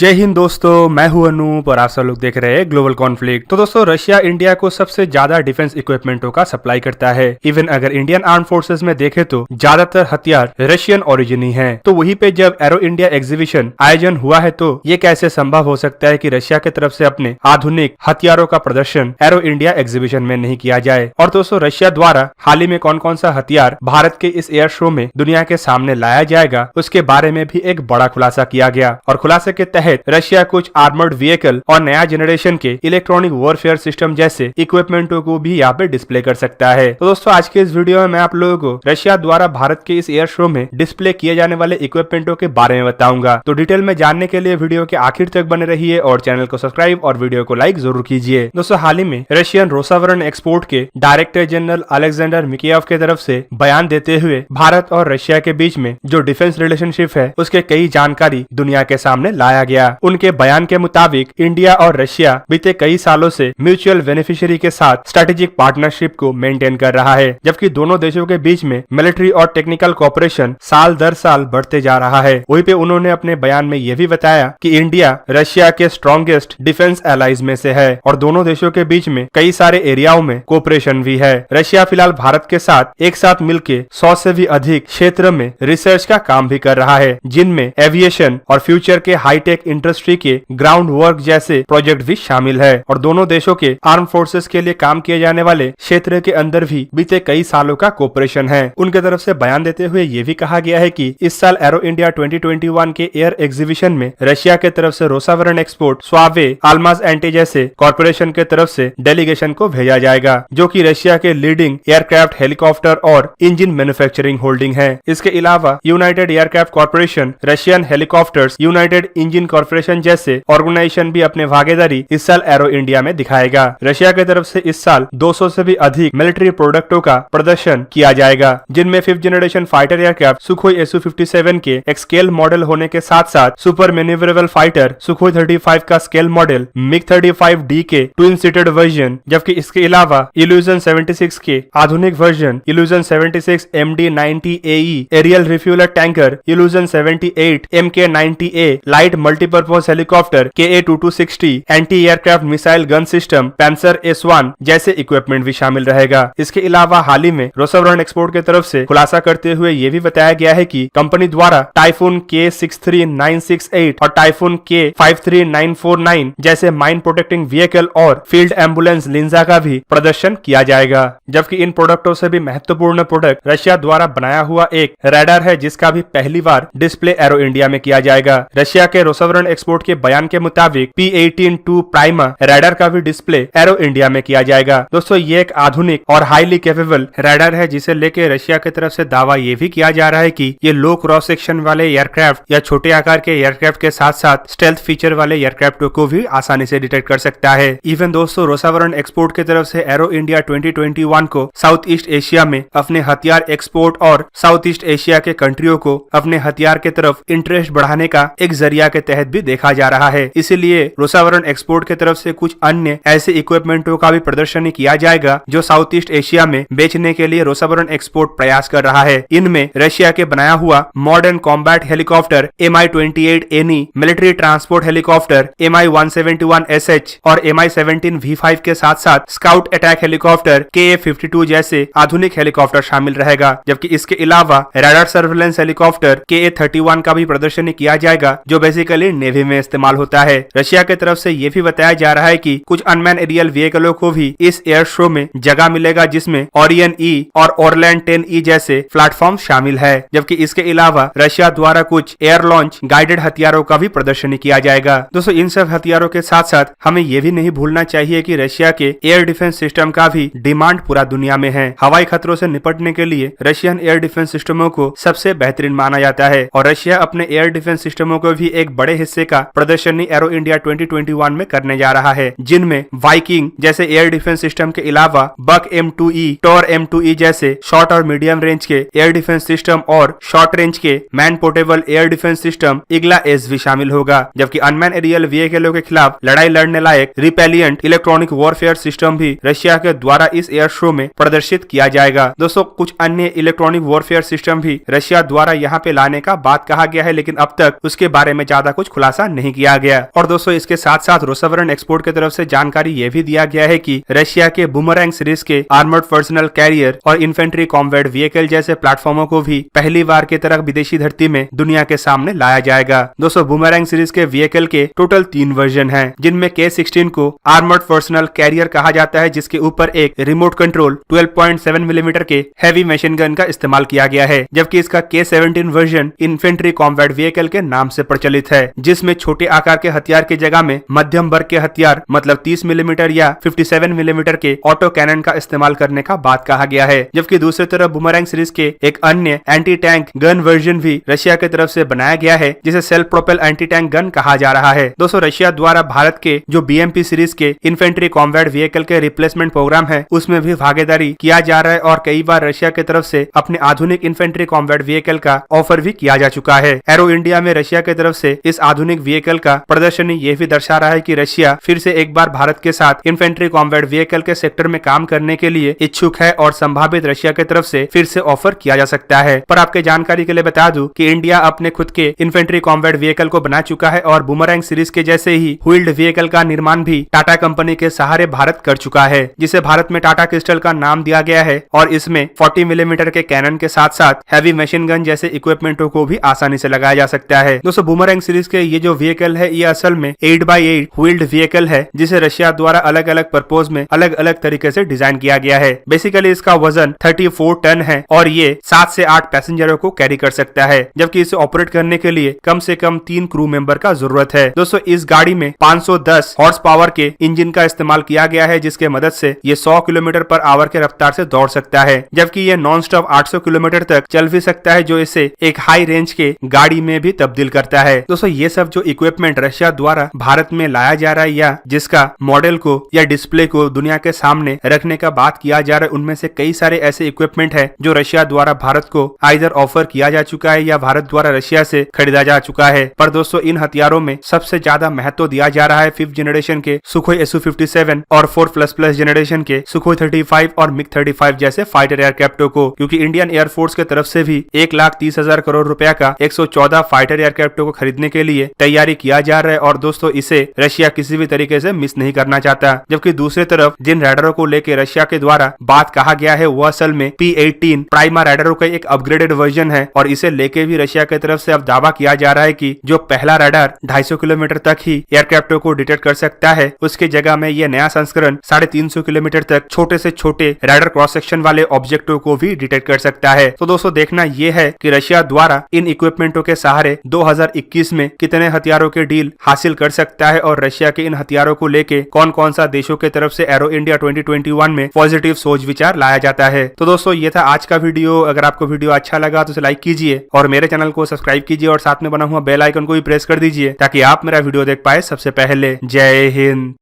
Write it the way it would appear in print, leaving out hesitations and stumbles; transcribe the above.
जय हिंद दोस्तों, मैं हूं अनूप और आप सब लोग देख रहे हैं ग्लोबल कॉन्फ्लिक्ट। तो दोस्तों, रशिया इंडिया को सबसे ज्यादा डिफेंस इक्विपमेंटों का सप्लाई करता है। इवन अगर इंडियन आर्म फोर्सेस में देखें तो ज्यादातर हथियार रशियन ओरिजिन ही हैं। तो वहीं पे जब एरो इंडिया एग्जीबिशन आयोजन हुआ है तो ये कैसे संभव हो सकता है कि रशिया की तरफ से अपने आधुनिक हथियारों का प्रदर्शन एरो इंडिया एग्जीबिशन में नहीं किया जाए। और दोस्तों, रशिया द्वारा हाल ही में कौन कौन सा हथियार भारत के इस एयर शो में दुनिया के सामने लाया जाएगा, उसके बारे में भी एक बड़ा खुलासा किया गया। और खुलासे के तहत रशिया कुछ आर्मर्ड व्हीकल और नया जनरेशन के इलेक्ट्रॉनिक वॉरफेयर सिस्टम जैसे इक्विपमेंटों को भी यहाँ पे डिस्प्ले कर सकता है। तो दोस्तों, आज के इस वीडियो में मैं आप लोगों को रशिया द्वारा भारत के इस एयर शो में डिस्प्ले किए जाने वाले इक्विपमेंटों के बारे में बताऊंगा। तो डिटेल में जानने के लिए वीडियो के आखिर तक बने रहिए और चैनल को सब्सक्राइब और वीडियो को लाइक जरूर कीजिए। दोस्तों, हाल ही में रशियन रोसावरण एक्सपोर्ट के डायरेक्टर जनरल अलेक्जेंडर मिकेयव के तरफ से बयान देते हुए भारत और रशिया के बीच में जो डिफेंस रिलेशनशिप है उसके कई जानकारी दुनिया के सामने लाया गया। उनके बयान के मुताबिक इंडिया और रशिया बीते कई सालों से म्यूचुअल बेनिफिशियरी के साथ स्ट्रेटेजिक पार्टनरशिप को मेंटेन कर रहा है, जबकि दोनों देशों के बीच में मिलिट्री और टेक्निकल कोऑपरेशन साल दर साल बढ़ते जा रहा है। वहीं पे उन्होंने अपने बयान में यह भी बताया कि इंडिया रशिया के स्ट्रॉन्गेस्ट डिफेंस एलाइज में से है और दोनों देशों के बीच में कई सारे एरियाओं में कोऑपरेशन भी है। रशिया फिलहाल भारत के साथ एक साथ मिलकर 100 से भी अधिक क्षेत्र में रिसर्च का काम भी कर रहा है, जिनमें एविएशन और फ्यूचर के हाईटेक इंडस्ट्री के ग्राउंड वर्क जैसे प्रोजेक्ट भी शामिल है। और दोनों देशों के आर्म फोर्सेस के लिए काम किए जाने वाले क्षेत्र के अंदर भी बीते कई सालों का कोऑपरेशन है। उनके तरफ से बयान देते हुए ये भी कहा गया है कि इस साल एरो इंडिया 2021 के एयर एग्जीबिशन में रशिया के तरफ से रोसावरण एक्सपोर्ट, स्वावे, आल्माज एंटी जैसे कॉर्पोरेशन के तरफ से डेलीगेशन को भेजा जाएगा, जो कि रशिया के लीडिंग एयरक्राफ्ट, हेलीकॉप्टर और इंजन मैन्युफैक्चरिंग होल्डिंग है। इसके अलावा United aircraft corporation, Russian helicopters, United engine corporation जैसे ऑर्गेनाइजेशन भी अपने भागीदारी इस साल एरो इंडिया में दिखाएगा। रशिया की तरफ से इस साल 200 से भी अधिक मिलिट्री प्रोडक्टों का प्रदर्शन किया जाएगा, जिनमें 5th generation fighter aircraft Sukhoi Su-57 के एक स्केल मॉडल होने के साथ साथ सुपर मैन्यूवरेबल फाइटर सुखोई 35 का स्केल मॉडल, MiG-35D के ट्विन सीटेड वर्जन, जबकि इसके अलावा इल्यूजन 76 के आधुनिक वर्जन, Ilyushin 76 MD-90AE aerial refueller tanker, Ilyushin 78 MK-90A light multipurpose helicopter, KA-2260 anti aircraft missile gun system, Pantsir S1 जैसे इक्विपमेंट भी शामिल रहेगा। इसके अलावा हाल ही में रोसावरण एक्सपोर्ट की तरफ से खुलासा करते हुए ये भी बताया गया है कि कंपनी द्वारा टाइफून K-63968 और टाइफून K-53949 जैसे माइन प्रोटेक्टिंग व्हीकल और फील्ड एम्बुलेंस लिंजा का भी प्रदर्शन किया जाएगा। जबकि इन प्रोडक्टों से भी महत्वपूर्ण प्रोडक्ट रशिया द्वारा बनाया हुआ एक रडार है, जिसका भी पहली बार डिस्प्ले एरो इंडिया में किया जाएगा। रशिया के रोसावरण एक्सपोर्ट के बयान के मुताबिक P-18-2 प्राइमा रडार का भी डिस्प्ले एरो इंडिया में किया जाएगा। दोस्तों, ये एक आधुनिक और हाईली कैपेबल रडार है, जिसे लेके रशिया की तरफ से दावा ये भी किया जा रहा है कि ये लो क्रॉस सेक्शन वाले एयरक्राफ्ट या छोटे आकार के एयरक्राफ्ट के साथ साथ स्टेल्थ फीचर वाले एयरक्राफ्ट को भी आसानी से डिटेक्ट कर सकता है। इवन दोस्तों, रोसावरण एक्सपोर्ट की तरफ से एरो इंडिया 2021 को साउथ ईस्ट एशिया में अपने हथियार एक्सपोर्ट और साउथ ईस्ट एशिया के कंट्रियों को अपने हथियार की तरफ इंटरेस्ट बढ़ाने का एक जरिया के तहत भी देखा जा रहा है। इसीलिए रोसावरण एक्सपोर्ट की तरफ से कुछ अन्य ऐसे इक्विपमेंटों का भी प्रदर्शन किया जाएगा जो साउथ ईस्ट एशिया में बेचने के लिए रोसावरण एक्सपोर्ट प्रयास कर रहा है। इनमें रशिया के बनाया हुआ modern combat helicopter Mi-28NE, military transport helicopter Mi-171SH और Mi-17V5 के साथ साथ स्काउट अटैक हेलीकॉप्टर KA-52 जैसे आधुनिक हेलीकॉप्टर शामिल रहेगा। जबकि इसके अलावा रडार सर्वेलेंस हेलीकॉप्टर KA-31 का भी प्रदर्शन किया जाएगा, जो बेसिकली नेवी में इस्तेमाल होता है। रशिया की तरफ से यह भी बताया जा रहा है कि कुछ अनमैन एरियल व्हीकलों को भी इस एयर शो में जगह मिलेगा, जिसमें ओरियन E और ओरलैंड 10E जैसे प्लेटफॉर्म शामिल है। जबकि इसके अलावा रशिया द्वारा कुछ एयर लॉन्च गाइडेड हथियारों का भी प्रदर्शन किया जाएगा। दोस्तों, इन सब हथियारों के साथ साथ हमें यह भी नहीं भूलना चाहिए कि रशिया के एयर डिफेंस सिस्टम का भी डिमांड पूरा दुनिया में है। हवाई खतरों से निपटने के लिए रशियन एयर डिफेंस सिस्टमों को सबसे बेहतरीन माना जाता है और रशिया अपने एयर डिफेंस सिस्टमों को भी एक बड़े हिस्से का प्रदर्शनी एरो इंडिया 2021 में करने जा रहा है, जिनमें वाइकिंग जैसे एयर डिफेंस सिस्टम के अलावा बक M2E, टॉर M2E जैसे शॉर्ट और मीडियम रेंज के एयर डिफेंस सिस्टम और शॉर्ट रेंज के man portable air defence system Igla S भी शामिल होगा। जबकि अनमैन एरियल व्हीकलों के खिलाफ लड़ाई लड़ने लायक रिपेलियंट इलेक्ट्रॉनिक वॉरफेयर सिस्टम भी रशिया के द्वारा इस एयर शो में प्रदर्शित किया जाएगा। दोस्तों, कुछ अन्य इलेक्ट्रॉनिक वॉरफेयर सिस्टम भी रशिया द्वारा यहाँ पे लाने का बात कहा गया है, लेकिन अब तक उसके बारे में ज्यादा कुछ खुलासा नहीं किया गया। और दोस्तों इसके साथ साथ रोसवरन एक्सपोर्ट की तरफ से जानकारी ये भी दिया गया है कि रशिया के बूमरैंग सीरीज के आर्मर्ड पर्सनल कैरियर और इन्फेंट्री कॉम्बैट व्हीकल जैसे प्लेटफॉर्मों को भी पहली बार की तरह विदेशी धरती में दुनिया के सामने लाया जाएगा। दोस्तों बूमरैंग सीरीज के व्हीकल के टोटल 3 वर्जन हैं, जिनमें K16 को आर्मर्ड पर्सनल कैरियर कहा जाता है, जिसके ऊपर एक रिमोट कंट्रोल 12.7 मिलीमीटर के हैवी मशीन गन का इस्तेमाल किया गया है, जबकि इसका K17 version infantry combat vehicle के नाम से प्रचलित है, जिसमें छोटे आकार के हथियार की जगह में मध्यम वर्ग के हथियार मतलब 30 मिलीमीटर या 57 मिलीमीटर के ऑटो कैनन का इस्तेमाल करने का बात कहा गया है। जबकि दूसरी तरफ बूमरैंग सीरीज के एक अन्य एंटी टैंक गन वर्जन भी रशिया की तरफ से बनाया गया है, जिसे self propel anti tank gun कहा जा रहा है। दोस्तों रशिया द्वारा भारत के जो BMP सीरीज के इन्फेंट्री कॉम्बैट व्हीकल के रिप्लेसमेंट प्रोग्राम है उसमें भी भागीदारी किया जा रहा है और कई बार रशिया की तरफ से अपने आधुनिक इन्फेंट्री कॉम्बैट व्हीकल का ऑफर भी किया जा चुका है। एरो इंडिया में रशिया की तरफ से इस आधुनिक व्हीकल का प्रदर्शनी ये भी दर्शा रहा है कि रशिया फिर से एक बार भारत के साथ इन्फेंट्री कॉम्बैट व्हीकल के सेक्टर में काम करने के लिए इच्छुक है और संभावित रशिया की तरफ से फिर से ऑफर किया जा सकता है। पर आपके जानकारी के लिए बता दूं कि इंडिया अपने खुद के इन्फेंट्री कॉम्बैट व्हीकल को बना चुका है और बूमरैंग सीरीज के जैसे ही व्हील्ड व्हीकल का निर्माण भी टाटा कंपनी के सहारे भारत कर चुका है, जिसे भारत में टाटा क्रिस्टल का नाम दिया गया है और इसमें 40 मिलीमीटर के कैनन के साथ साथ हैवी मशीन गन जैसे इक्विपमेंटों को भी आसानी से लगाया जा सकता है। दोस्तों बूमरैंग सीरीज के ये जो व्हीकल है ये असल में 8x8 व्हील्ड व्हीकल है, जिसे रशिया द्वारा अलग अलग पर्पज में अलग अलग तरीके से डिजाइन किया गया है। बेसिकली इसका वजन 34 टन है और ये 7 से 8 पैसेंजरों को कैरी कर सकता है, जबकि इसे ऑपरेट करने के लिए कम से कम 3 क्रू मेंबर का जरूरत है। दोस्तों इस गाड़ी में 510 हॉर्स पावर के इंजन का इस्तेमाल किया गया है, जिसके मदद से ये 100 किलोमीटर पर आवर के रफ्तार से दौड़ सकता है, जबकि ये नॉन स्टॉप 800 किलोमीटर तक चल भी सकता है, जो इसे एक हाई रेंज के गाड़ी में भी तब्दील करता है। दोस्तों ये सब जो इक्विपमेंट रशिया द्वारा भारत में लाया जा रहा है या जिसका मॉडल को या डिस्प्ले को दुनिया के सामने रखने का बात किया जा रहा है, उनमें से कई सारे ऐसे इक्विपमेंट है जो रशिया द्वारा भारत को आइदर ऑफर किया जा चुका है या भारत द्वारा रशिया से खरीदा जा चुका है। पर दोस्तों इन हथियारों में सबसे ज्यादा महत्व दिया जा रहा है 5th जनरेशन के सुखोई Su-57 और 4++ जनरेशन के सुखोई 35 और MiG-35 जैसे फाइटर एयरक्राफ्टों को, क्योंकि इंडियन एयरफोर्स की तरफ से भी 1,30,000 करोड़ रुपया का 114 फाइटर एयरक्राफ्टों को खरीदने के लिए तैयारी किया जा रहा है और दोस्तों इसे रशिया किसी भी तरीके से मिस नहीं करना चाहता। जबकि दूसरी तरफ जिन राइडरों को लेकर रशिया के द्वारा बात कहा गया है वो असल में P-18 प्राइमा राइडरों का एक अपग्रेडेड वर्जन है और इसे लेके भी रशिया की तरफ से अब दावा किया जा रहा है कि जो पहला राडार 250 किलोमीटर तक ही एयरक्राफ्टों को डिटेक्ट कर सकता है, उसके जगह में ये नया संस्करण 350 किलोमीटर तक छोटे से छोटे राडार क्रॉस सेक्शन वाले ऑब्जेक्टों को भी डिटेक्ट कर सकता है। तो दोस्तों देखना ये है कि रशिया द्वारा इन इक्विपमेंटों के सहारे 2021 में कितने हथियारों के डील हासिल कर सकता है और रशिया के इन हथियारों को लेके कौन कौन सा देशों की तरफ से एरो इंडिया 2021 में पॉजिटिव सोच विचार लाया जाता है। तो दोस्तों ये था आज का वीडियो। अगर आपको वीडियो अच्छा लगा तो इसे लाइक कीजिए और मेरे चैनल को सब्सक्राइब कीजिए और साथ में बना हुआ बेल आइकन को भी प्रेस कर दीजिए ताकि आप मेरा वीडियो देख पाए सबसे पहले। जय हिंद।